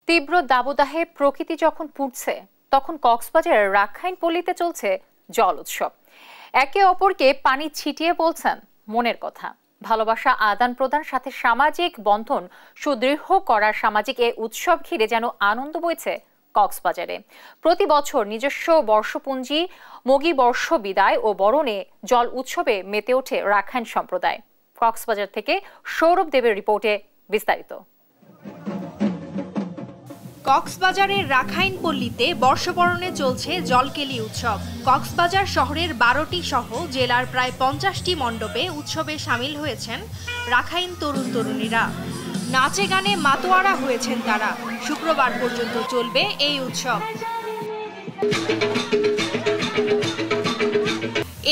তীব্র দাবদাহে প্রকৃতি যখন পুড়ছে তখন কক্সবাজারের রাখাইনপল্লীতে চলছে জল উৎসব। একে অপরকে পানি ছিটিয়ে বলছেন মনের কথা। ভালোবাসা আদান প্রদান সাথে সামাজিক বন্ধন সুদৃঢ় করার সামাজিক এ উৎসব ঘিরে যেন আনন্দ বইছে কক্সবাজারে। প্রতি বছর নিজস্ব বর্ষপুঞ্জি মগী বর্ষ বিদায় ও বরণে জল উৎসবে মেতে ওঠে রাখাইন সম্প্রদায়। কক্সবাজার থেকে সৌরভ দেবের রিপোর্টে বিস্তারিত। কক্সবাজারের রাখাইনপল্লীতে বর্ষবরণে চলছে জলকেলি উৎসব। কক্সবাজার শহরের 12টি সহ জেলার প্রায় 50টি মণ্ডপে উৎসবে সামিল হয়েছেন রাখাইন তরুণ তরুণীরা। নাচে গানে মাতোয়ারা হয়েছেন তারা। শুক্রবার পর্যন্ত চলবে এই উৎসব।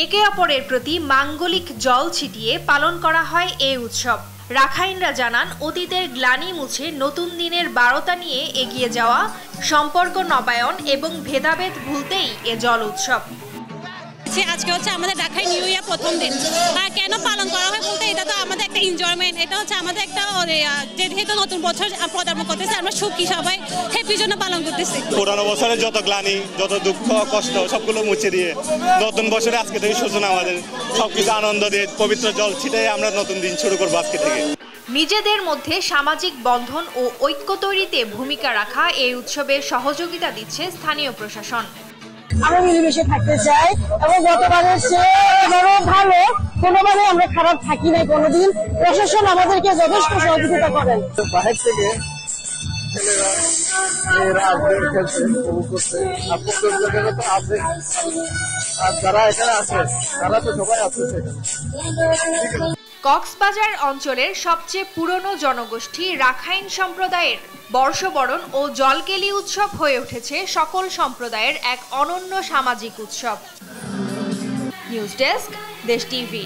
একে অপরের প্রতি মাঙ্গলিক জল ছিটিয়ে পালন করা হয় এই উৎসব। রাখাইনরা জানান, অতীতের গ্লানি মুছে নতুন দিনের বারতা নিয়ে এগিয়ে যাওয়া, সম্পর্ক নবায়ন এবং ভেদাভেদ ভুলতেই এ জল উৎসব। আজকে হচ্ছে আমাদের রাখাইন নিউ ইয়ার প্রথম দিন। আর কেন পালন করা হয় বলতে, এটা তো আমাদের একটা এনজয়মেন্ট। এটা হচ্ছে আমাদের একটা যেহেতু নতুন বছর পদার্পণ করতেছে, আমরা সুখী সবাই হ্যাপির জন্য পালন করতেছি। পুরানো বছরের যত গ্লানি, যত দুঃখ কষ্ট সবগুলো মুছে দিয়ে নতুন বছরে আজকে থেকে সূচনা, আমাদের সবকিছু আনন্দ দিয়ে পবিত্র জল ছিটাই আমরা নতুন দিন শুরু করবো আজকে থেকে। নিজেদের মধ্যে সামাজিক বন্ধন ও ঐক্য তৈরিতে ভূমিকা রাখা এই উৎসবে সহযোগিতা দিচ্ছে স্থানীয় প্রশাসন। আমরা মিলেমিশে থাকতে চাই এবং গতবারের চেয়ে ভালো, কোনোবারে আমরা খারাপ থাকি নাই কোনোদিন। প্রশাসন আমাদেরকে যথেষ্ট সহযোগিতা করেন। বাহির থেকে ছেলেরা মেয়েরা আসবে, খেলছে, উপভোগ করছে, আর প্রত্যেক তো আছে, আর যারা এখানে আছে তারা তো সবাই আছে। কক্সবাজার অঞ্চলের সবচেয়ে পুরনো জনগোষ্ঠী রাখাইন সম্প্রদায়ের বর্ষবরণ ও জলকেলি উৎসব হয়ে উঠেছে সকল সম্প্রদায়ের এক অনন্য সামাজিক উৎসব। নিউজ ডেস্ক, দেশ টিভি।